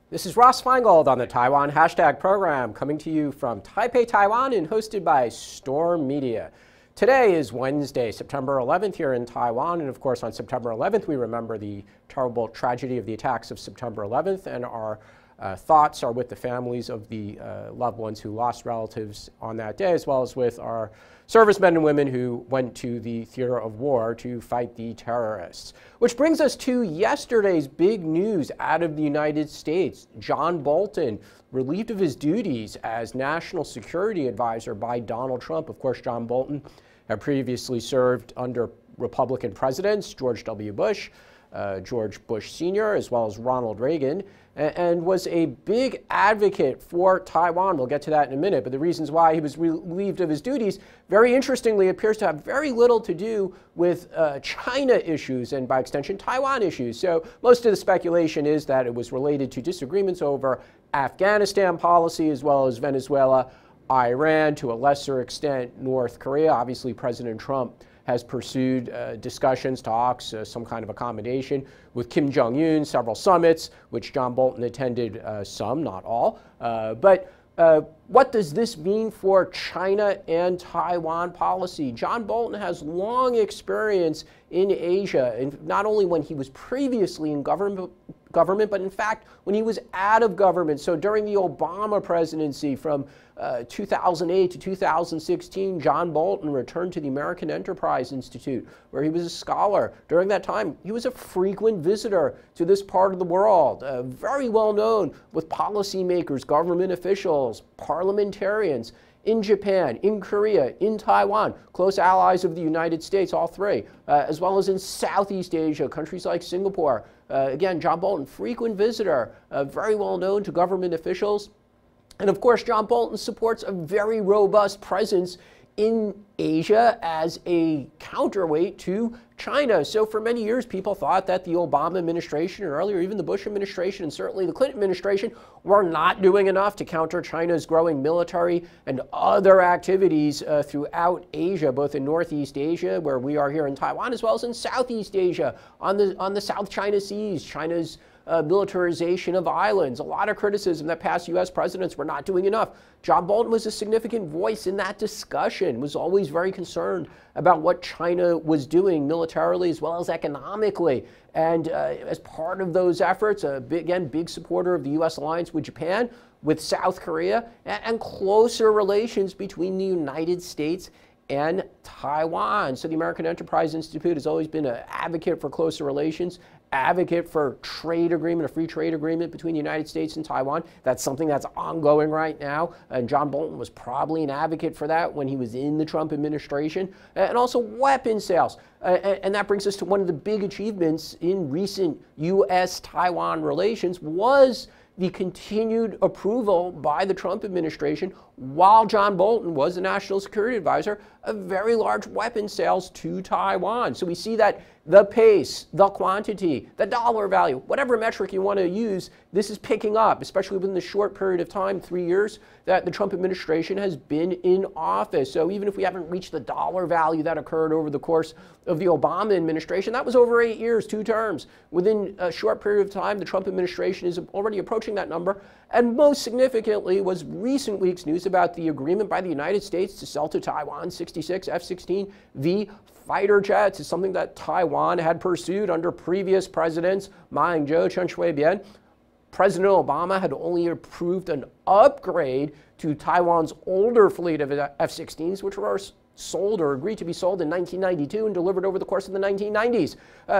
This is Ross Feingold on the Taiwan Hashtag program, coming to you from Taipei, Taiwan, and hosted by Storm Media. Today is Wednesday, September 11th here in Taiwan, and of course on September 11th we remember the terrible tragedy of the attacks of September 11th, and our thoughts are with the families of the loved ones who lost relatives on that day, as well as with our servicemen and women who went to the theater of war to fight the terrorists. Which brings us to yesterday's big news out of the United States. John Bolton, relieved of his duties as National Security Advisor by Donald Trump. Of course, John Bolton had previously served under Republican presidents George W. Bush, George Bush Sr., as well as Ronald Reagan, and was a big advocate for Taiwan. We'll get to that in a minute, but the reasons why he was relieved of his duties, very interestingly, appears to have very little to do with China issues and, by extension, Taiwan issues. So most of the speculation is that it was related to disagreements over Afghanistan policy, as well as Venezuela, Iran, to a lesser extent, North Korea. Obviously, President Trump has pursued discussions, talks, some kind of accommodation with Kim Jong-un, several summits, which John Bolton attended, some, not all. But what does this mean for China and Taiwan policy? John Bolton has long experience in Asia, and not only when he was previously in government, but in fact when he was out of government. So during the Obama presidency from 2008 to 2016, John Bolton returned to the American Enterprise Institute, where he was a scholar. During that time, he was a frequent visitor to this part of the world, very well known with policymakers, government officials, parliamentarians in Japan, in Korea, in Taiwan, close allies of the United States, all three, as well as in Southeast Asia, countries like Singapore. Again, John Bolton, frequent visitor, very well known to government officials. And of course, John Bolton supports a very robust presence in Asia as a counterweight to China. So for many years, people thought that the Obama administration, and earlier even the Bush administration, and certainly the Clinton administration, were not doing enough to counter China's growing military and other activities throughout Asia, both in Northeast Asia, where we are here in Taiwan, as well as in Southeast Asia, on the South China Seas, China's militarization of islands. A lot of criticism that past U.S. presidents were not doing enough. John Bolton was a significant voice in that discussion, was always very concerned about what China was doing militarily as well as economically. And as part of those efforts, big supporter of the U.S. alliance with Japan, with South Korea, and closer relations between the United States and Taiwan. So the American Enterprise Institute has always been an advocate for closer relations, advocate for trade agreement, a free trade agreement between the United States and Taiwan. That's something that's ongoing right now. And John Bolton was probably an advocate for that when he was in the Trump administration. And also weapons sales. And that brings us to one of the big achievements in recent U.S. Taiwan relations was the continued approval by the Trump administration, while John Bolton was the National Security Advisor, of very large weapons sales to Taiwan. So we see that the pace, the quantity, the dollar value, whatever metric you want to use, this is picking up, especially within the short period of time, 3 years, that the Trump administration has been in office. So even if we haven't reached the dollar value that occurred over the course of the Obama administration, that was over 8 years, 2 terms. Within a short period of time, the Trump administration is already approaching that number. And most significantly was recent week's news about the agreement by the United States to sell to Taiwan 66 F-16V fighter jets. Is something that Taiwan had pursued under previous presidents, Ma Ying-jeou, Chen Shui-bian. President Obama had only approved an upgrade to Taiwan's older fleet of F-16s, which were sold or agreed to be sold in 1992 and delivered over the course of the 1990s.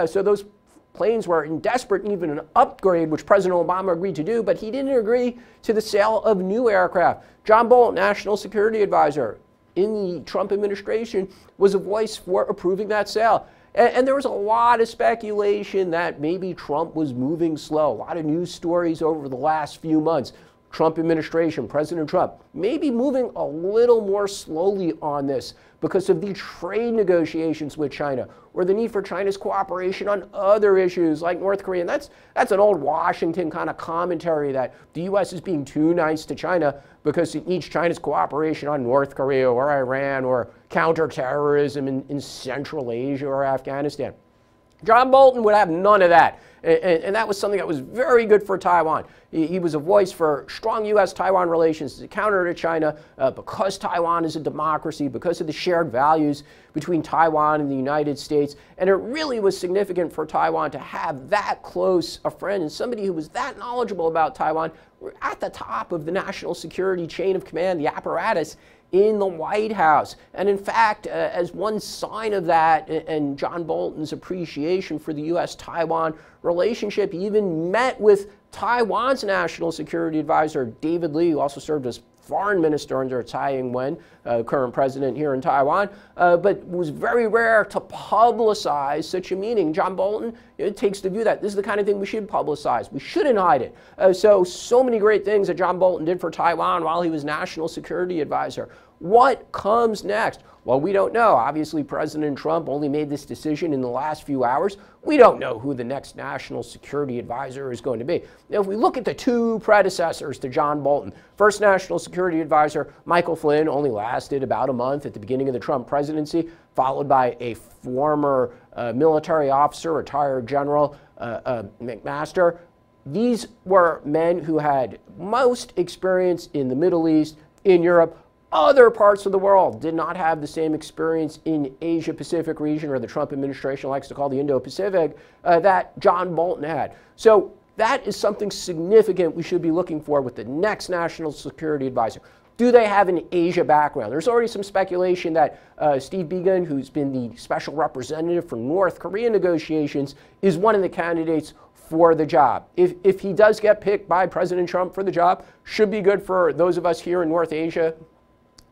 So those planes were in desperate need of an upgrade, which President Obama agreed to do, but he didn't agree to the sale of new aircraft. John Bolton, National Security Advisor in the Trump administration, was a voice for approving that sale. And there was a lot of speculation that maybe Trump was moving slow. A lot of news stories over the last few months. Trump administration, President Trump, maybe moving a little more slowly on this because of the trade negotiations with China, or the need for China's cooperation on other issues like North Korea. And that's an old Washington kind of commentary that the U.S. is being too nice to China because it needs China's cooperation on North Korea or Iran or counterterrorism in Central Asia or Afghanistan. John Bolton would have none of that. And that was something that was very good for Taiwan. He was a voice for strong U.S. Taiwan relations as a counter to China because Taiwan is a democracy, because of the shared values between Taiwan and the United States. And it really was significant for Taiwan to have that close a friend and somebody who was that knowledgeable about Taiwan at the top of the national security chain of command, the apparatus in the White House. And in fact, as one sign of that and John Bolton's appreciation for the U.S. Taiwan relationship, he even met with Taiwan's national security advisor, David Lee, who also served as foreign minister under Tsai Ing-wen, current president here in Taiwan, but it was very rare to publicize such a meeting. John Bolton takes the view that this is the kind of thing we should publicize. We shouldn't hide it. So many great things that John Bolton did for Taiwan while he was national security advisor. What comes next? Well, we don't know. Obviously, President Trump only made this decision in the last few hours. We don't know who the next national security advisor is going to be. Now, if we look at the two predecessors to John Bolton, first national security advisor Michael Flynn only lasted about a month at the beginning of the Trump presidency, followed by a former military officer, retired General McMaster. These were men who had most experience in the Middle East, in Europe. Other parts of the world did not have the same experience in Asia-Pacific region, or the Trump administration likes to call the Indo-Pacific, that John Bolton had. So that is something significant we should be looking for with the next national security advisor. Do they have an Asia background? There's already some speculation that Steve Biegun, who's been the special representative for North Korea negotiations, is one of the candidates for the job. If he does get picked by President Trump for the job, should be good for those of us here in North Asia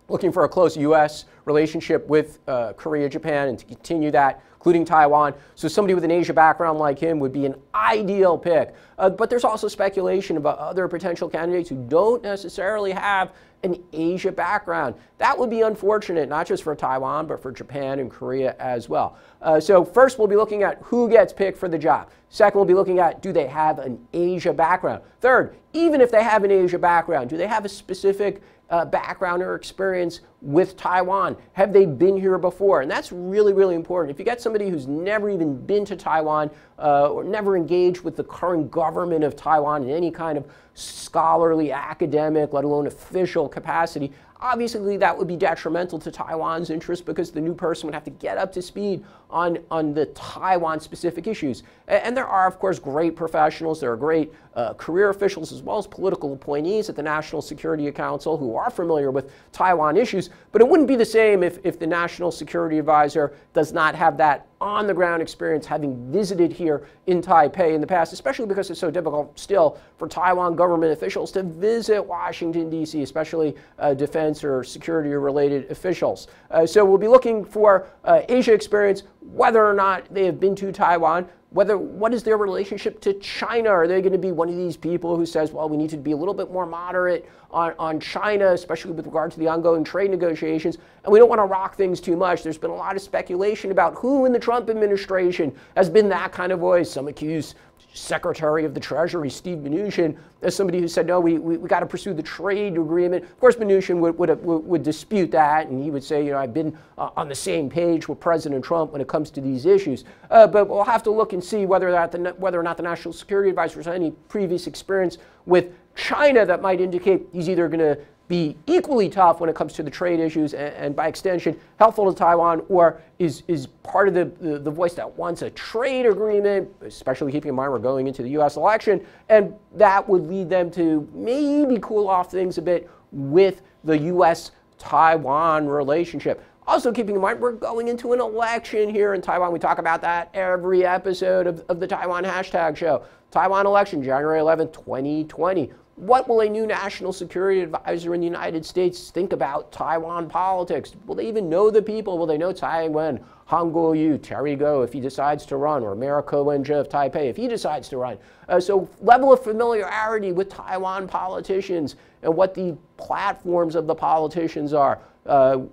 looking for a close U.S. relationship with Korea, Japan, and to continue that, including Taiwan. So somebody with an Asia background like him would be an ideal pick. But there's also speculation about other potential candidates who don't necessarily have an Asia background. That would be unfortunate, not just for Taiwan, but for Japan and Korea as well. So first, we'll be looking at who gets picked for the job. Second, we'll be looking at, do they have an Asia background? Third, even if they have an Asia background, do they have a specific background or experience with Taiwan? Have they been here before? And that's really, really important. If you get somebody who's never even been to Taiwan or never engaged with the current government of Taiwan in any kind of scholarly, academic, let alone official capacity, obviously that would be detrimental to Taiwan's interest because the new person would have to get up to speed on the Taiwan-specific issues. And there are, of course, great professionals. There are great career officials as well as political appointees at the National Security Council who are familiar with Taiwan issues. But it wouldn't be the same if the National Security Advisor does not have that on-the-ground experience, having visited here in Taipei in the past, especially because it's so difficult still for Taiwan government officials to visit Washington, D.C., especially defense or security-related officials. So we'll be looking for Asia experience, whether or not they have been to Taiwan, what is their relationship to China? Are they going to be one of these people who says, well, we need to be a little bit more moderate on China, especially with regard to the ongoing trade negotiations, and we don't want to rock things too much. There's been a lot of speculation about who in the Trump administration has been that kind of voice. Some accuse Secretary of the Treasury, Steve Mnuchin, as somebody who said, no, we got to pursue the trade agreement. Of course, Mnuchin would dispute that, and he would say, I've been on the same page with President Trump when it comes to these issues. But we'll have to look and see whether or not the National Security Advisor has any previous experience with China that might indicate he's either going to be equally tough when it comes to the trade issues and by extension helpful to Taiwan, or is part of the voice that wants a trade agreement, especially keeping in mind we're going into the U.S. election, and that would lead them to maybe cool off things a bit with the U.S. Taiwan relationship. Also keeping in mind we're going into an election here in Taiwan. We talk about that every episode of the Taiwan Hashtag show. Taiwan election, January 11th, 2020. What will a new national security advisor in the United States think about Taiwan politics? Will they even know the people? Will they know Tsai Ing-wen, Han Kuo-yu, Terry Gou if he decides to run, or Mayor Ko Wen-je of Taipei if he decides to run? So level of familiarity with Taiwan politicians and what the platforms of the politicians are,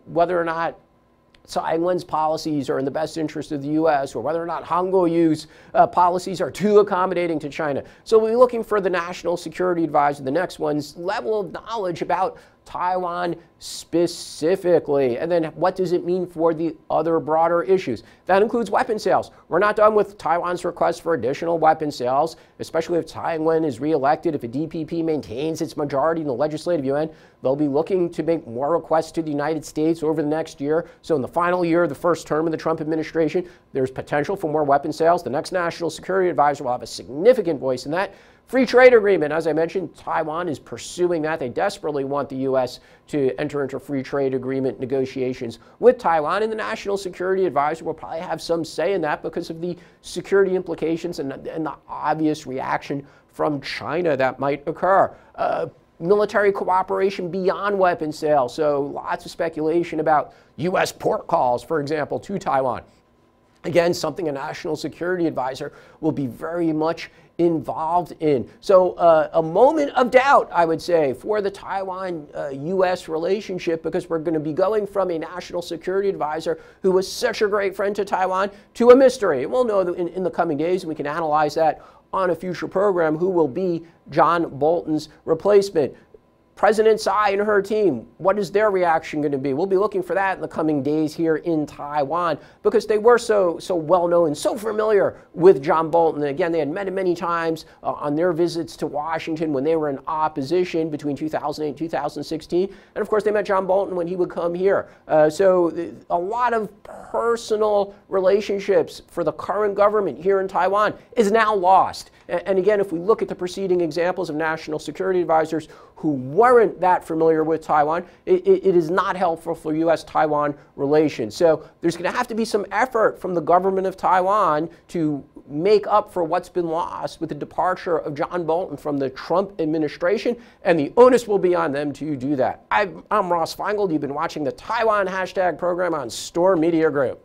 whether or not Tsai Ing-wen's policies are in the best interest of the U.S., or whether or not Han Kuo-yu's policies are too accommodating to China. So we'll be looking for the national security advisor, the next one's level of knowledge about Taiwan specifically. And then what does it mean for the other broader issues? That includes weapon sales. We're not done with Taiwan's request for additional weapon sales, especially if Tsai Ing-wen is reelected. If a DPP maintains its majority in the Legislative Yuan, they'll be looking to make more requests to the United States over the next year. So in the final year of the first term of the Trump administration, there's potential for more weapon sales. The next National Security Advisor will have a significant voice in that. Free trade agreement, as I mentioned, Taiwan is pursuing that. They desperately want the U.S. to enter into free trade agreement negotiations with Taiwan, and the National Security Advisor will probably have some say in that because of the security implications and the obvious reaction from China that might occur. Military cooperation beyond weapon sales, so lots of speculation about U.S. port calls, for example, to Taiwan. Again, something a National Security Advisor will be very much involved in. So a moment of doubt, I would say, for the Taiwan-U.S. relationship, because we're going to be going from a National Security Advisor who was such a great friend to Taiwan to a mystery. And we'll know that in the coming days, and we can analyze that on a future program, who will be John Bolton's replacement. President Tsai and her team, what is their reaction going to be? We'll be looking for that in the coming days here in Taiwan, because they were so well known and so familiar with John Bolton. And again, they had met him many times on their visits to Washington when they were in opposition between 2008 and 2016. And of course, they met John Bolton when he would come here. So a lot of personal relationships for the current government here in Taiwan is now lost. And again, if we look at the preceding examples of National Security Advisors who weren't that familiar with Taiwan, it is not helpful for U.S. Taiwan relations. So there's going to have to be some effort from the government of Taiwan to make up for what's been lost with the departure of John Bolton from the Trump administration, and the onus will be on them to do that. I'm Ross Feingold. You've been watching the Taiwan Hashtag program on Storm Media Group.